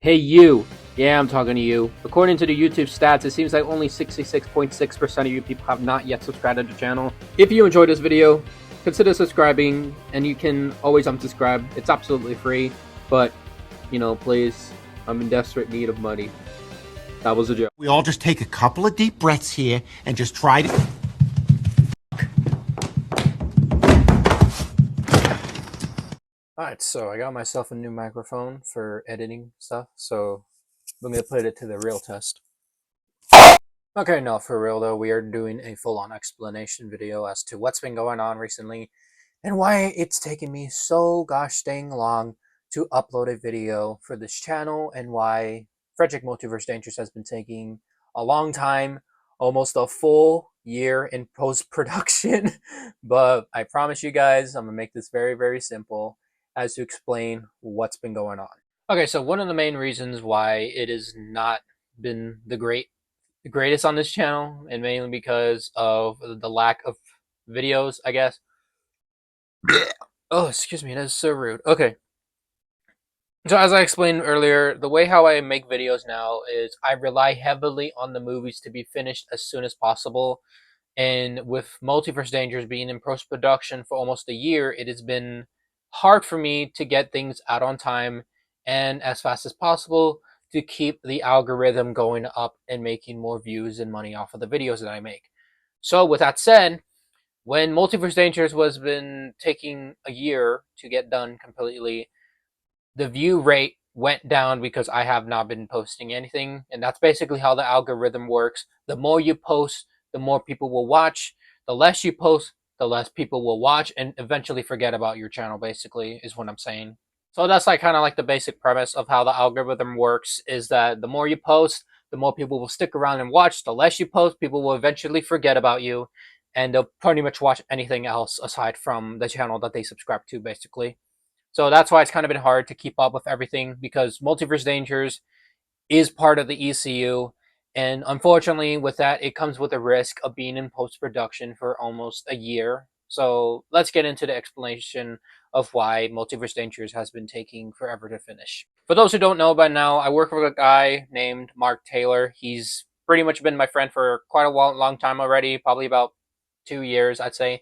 Hey you! Yeah, I'm talking to you. According to the YouTube stats, it seems like only 66.6% of you people have not yet subscribed to the channel. If you enjoyed this video, consider subscribing, and you can always unsubscribe. It's absolutely free, but, please, I'm in desperate need of money. That was a joke. We all just take a couple of deep breaths here and just try to... Alright, so I got myself a new microphone for editing stuff, so let me put it to the real test. Okay, no, for real though, we are doing a full-on explanation video as to what's been going on recently and why it's taken me so gosh dang long to upload a video for this channel, and why Fredrick Multiverse Dangerous has been taking a long time, almost a full year in post-production. But I promise you guys, I'm gonna make this very, very simple as to explain what's been going on. Okay, so one of the main reasons why it has not been the greatest on this channel, and mainly because of the lack of videos, I guess. Oh, excuse me, that is so rude. Okay. So as I explained earlier, the way how I make videos now is I rely heavily on the movies to be finished as soon as possible. And with Multiverse Dangers being in post-production for almost a year, it has been hard for me to get things out on time and as fast as possible to keep the algorithm going up and making more views and money off of the videos that I make. So with that said, when Multiverse Dangers was been taking a year to get done completely, the view rate went down because I have not been posting anything, and that's basically how the algorithm works. The more you post, the more people will watch. The less you post, the less people will watch and eventually forget about your channel, basically, is what I'm saying. So that's like kind of like the basic premise of how the algorithm works, is that the more you post, the more people will stick around and watch. The less you post, people will eventually forget about you, and they'll pretty much watch anything else aside from the channel that they subscribe to, basically. So that's why it's kind of been hard to keep up with everything, because Multiverse Dangers is part of the ECU. And unfortunately, with that, it comes with a risk of being in post production for almost a year. So let's get into the explanation of why Multiverse Dangers has been taking forever to finish. For those who don't know by now, I work with a guy named Mark Taylor. He's pretty much been my friend for quite a long time already, probably about 2 years, I'd say.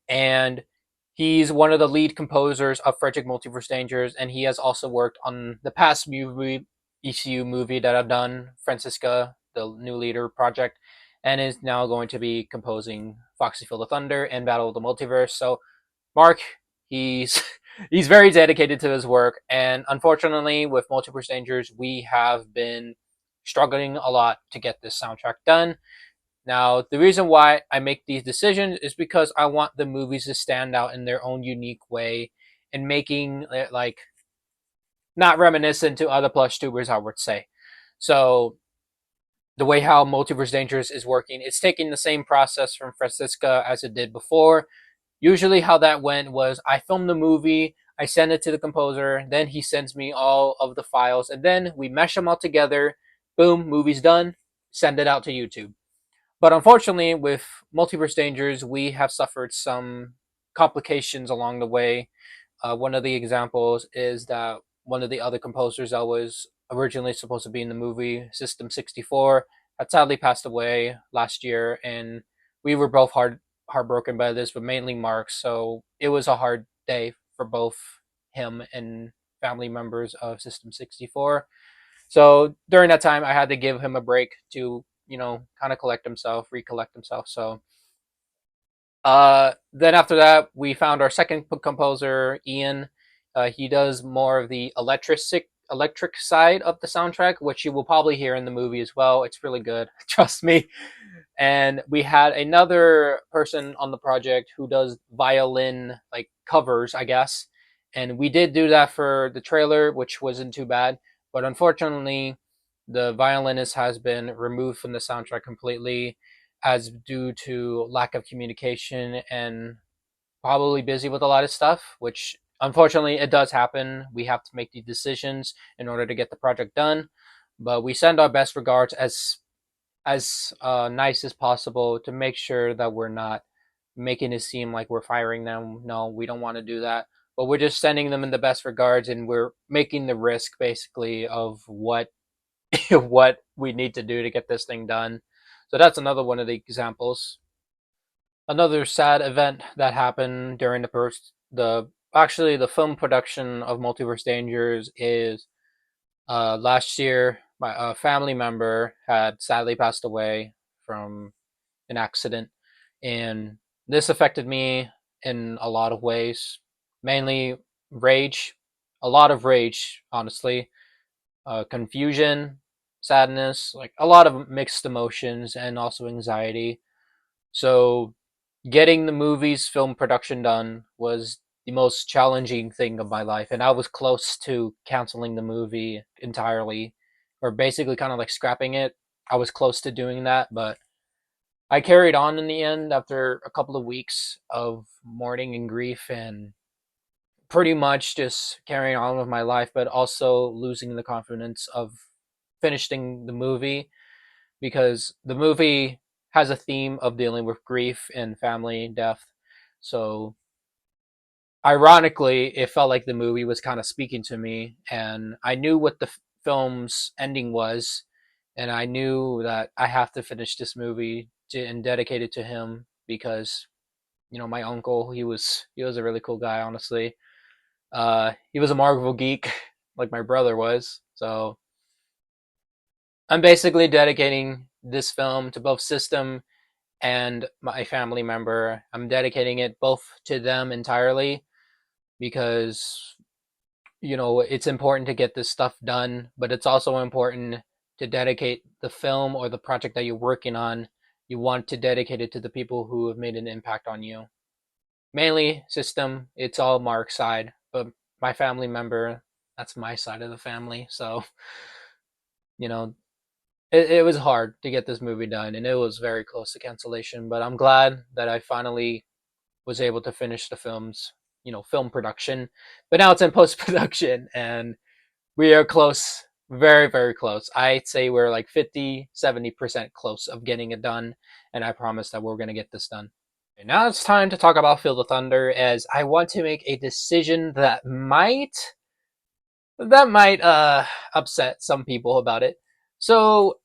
And he's one of the lead composers of Fredrick Multiverse Dangers, and he has also worked on the past ECU movie that I've done, Francisca, the new leader project, and is now going to be composing Foxy Feel The Thunder and Battle of the Multiverse. So Mark, he's he's very dedicated to his work, and unfortunately with Multiverse Dangers, we have been struggling a lot to get this soundtrack done. Now, the reason why I make these decisions is because I want the movies to stand out in their own unique way, and making it like not reminiscent to other plush tubers, I would say. So the way how Multiverse Dangerous is working, it's taking the same process from Francisca as it did before. Usually how that went was I film the movie, I send it to the composer, then he sends me all of the files, and then we mesh them all together. Boom, movie's done, send it out to YouTube. But unfortunately, with Multiverse Dangers, we have suffered some complications along the way. One of the examples is that one of the other composers that was originally supposed to be in the movie, System 64, had sadly passed away last year, and we were both heartbroken by this, but mainly Mark. So it was a hard day for both him and family members of System 64. So during that time, I had to give him a break to, kind of recollect himself. So then after that, we found our second composer, Ian. He does more of the electric side of the soundtrack, which you will probably hear in the movie as well. It's really good, trust me. And we had another person on the project who does violin like covers, I guess. And we did do that for the trailer, which wasn't too bad. But unfortunately, the violinist has been removed from the soundtrack completely, as due to lack of communication and probably busy with a lot of stuff, which unfortunately it does happen. We have to make these decisions in order to get the project done. But we send our best regards as nice as possible to make sure that we're not making it seem like we're firing them. No, we don't want to do that. but we're just sending them in the best regards, and we're making the risk basically of what what we need to do to get this thing done. So that's another one of the examples. Another sad event that happened during the film production of Multiverse Dangers is last year my family member had sadly passed away from an accident, and this affected me in a lot of ways, mainly rage, a lot of rage, honestly, confusion, sadness, like a lot of mixed emotions, and also anxiety. So, getting the movie's film production done was the most challenging thing of my life, and I was close to canceling the movie entirely, or basically kind of like scrapping it. I was close to doing that, but I carried on in the end after a couple of weeks of mourning and grief and pretty much just carrying on with my life, but also losing the confidence of finishing the movie because the movie has a theme of dealing with grief and family death. So, ironically, it felt like the movie was kind of speaking to me, and I knew what the film's ending was, and I knew that I have to finish this movie and dedicate it to him because my uncle, he was a really cool guy, honestly. He was a Marvel geek like my brother was. So I'm basically dedicating this film to both System and my family member. I'm dedicating it both to them entirely because it's important to get this stuff done, but it's also important to dedicate the film or the project that you're working on. You want to dedicate it to the people who have made an impact on you. Mainly System, it's all Mark's side, but my family member, that's my side of the family. So, you know, it was hard to get this movie done, and it was very close to cancellation, but I'm glad that I finally was able to finish the film production. But now it's in post production, and we are close, very, very close. I'd say we're like 50-70% close of getting it done, and I promise that we're going to get this done. Okay, now it's time to talk about Feel the Thunder, as I want to make a decision that might upset some people about it. So,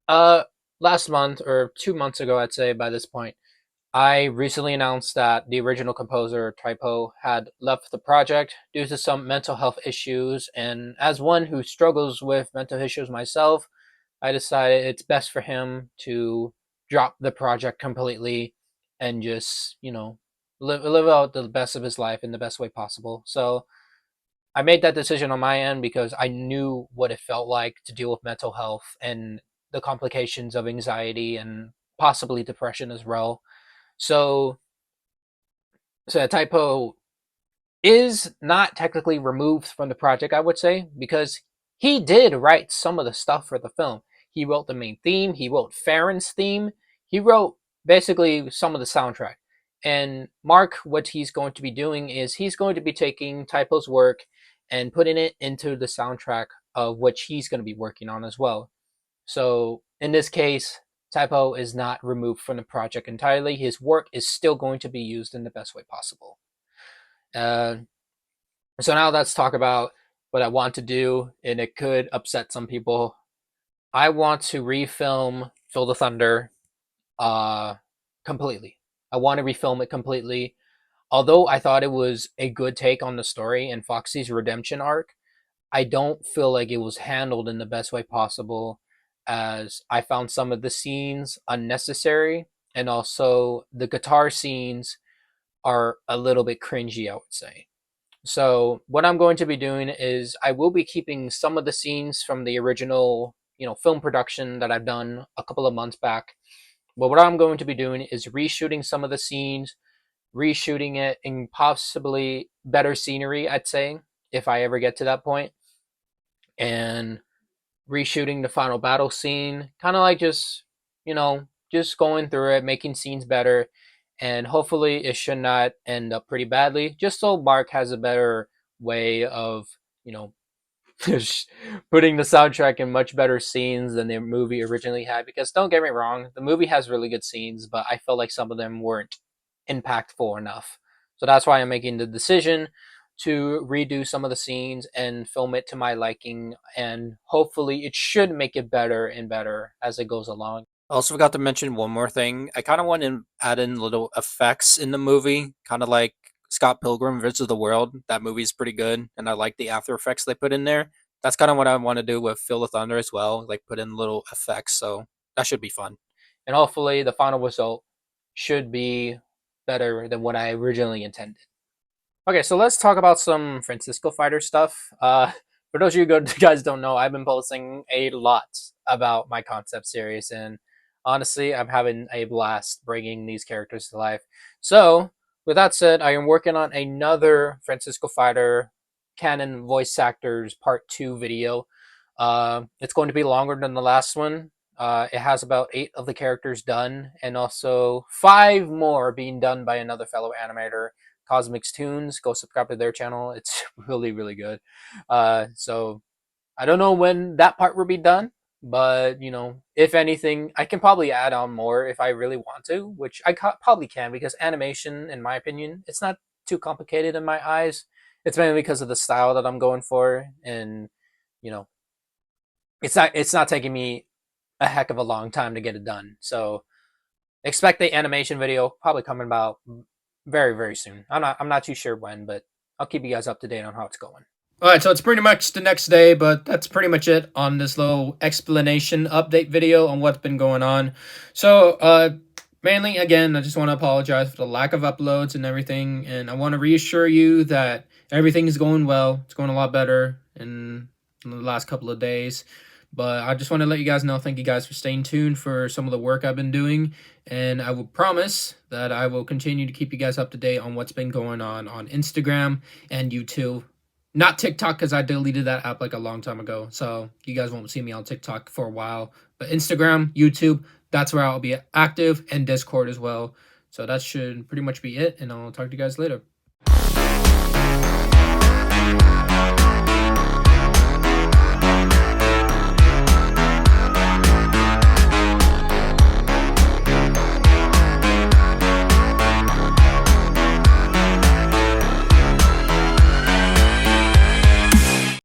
uh, last month or 2 months ago, I'd say by this point, I recently announced that the original composer, Typo, had left the project due to some mental health issues, and as one who struggles with mental issues myself, I decided it's best for him to drop the project completely and just, live out the best of his life in the best way possible. So I made that decision on my end because I knew what it felt like to deal with mental health and the complications of anxiety and possibly depression as well. So, so a typo is not technically removed from the project, I would say, because he did write some of the stuff for the film. He wrote the main theme, he wrote Farron's theme, he wrote basically some of the soundtrack. And Mark, what he's going to be doing is he's going to be taking Typo's work and putting it into the soundtrack of which he's going to be working on as well. So in this case, Typo is not removed from the project entirely. His work is still going to be used in the best way possible. Uh, so now let's talk about what I want to do, and it could upset some people. I want to refilm Feel the Thunder uh, completely. I want to refilm it completely. Although I thought it was a good take on the story and Foxy's redemption arc, I don't feel like it was handled in the best way possible, as I found some of the scenes unnecessary, and also the guitar scenes are a little bit cringy, I would say. So what I'm going to be doing is I will be keeping some of the scenes from the original, film production that I've done a couple of months back. But what I'm going to be doing is reshooting some of the scenes, reshooting it in possibly better scenery, I'd say, if I ever get to that point, and reshooting the final battle scene, kind of like just going through it, making scenes better, and hopefully it should not end up pretty badly. Just so Mark has a better way of you know putting the soundtrack in much better scenes than the movie originally had. Because don't get me wrong, the movie has really good scenes, but I felt like some of them weren't impactful enough. So that's why I'm making the decision to redo some of the scenes and film it to my liking, and hopefully it should make it better and better as it goes along. I also forgot to mention one more thing. I kind of want to add in little effects in the movie, kind of like Scott Pilgrim vs. the World. That movie is pretty good, and I like the after effects they put in there. That's kind of what I want to do with Feel the Thunder as well, like put in little effects. So that should be fun. And hopefully the final result should be better than what I originally intended. Okay, so let's talk about some Francisco Fighter stuff. For those of you guys don't know, I've been posting a lot about my concept series, and honestly, I'm having a blast bringing these characters to life. So, with that said, I am working on another Francisco Fighter canon voice actors part 2 video. It's going to be longer than the last one. It has about 8 of the characters done, and also 5 more being done by another fellow animator, Cosmic's Tunes. Go subscribe to their channel. It's really, really good. So I don't know when that part will be done, but if anything, I can probably add on more if I really want to, which I probably can, because animation, in my opinion, it's not too complicated in my eyes. It's mainly because of the style that I'm going for, and you know, it's not taking me a heck of a long time to get it done. So expect the animation video probably coming about very, very soon. I'm not too sure when, but I'll keep you guys up to date on how it's going. All right, so it's pretty much the next day, but that's pretty much it on this little explanation update video on what's been going on. So, mainly, again, I just want to apologize for the lack of uploads and everything, and I want to reassure you that everything is going well. It's going a lot better in the last couple of days. But I just want to let you guys know, thank you guys for staying tuned for some of the work I've been doing, and I will promise that I will continue to keep you guys up to date on what's been going on Instagram and YouTube. Not TikTok, because I deleted that app like a long time ago. So you guys won't see me on TikTok for a while. But Instagram, YouTube, that's where I'll be active, and Discord as well. So that should pretty much be it, and I'll talk to you guys later.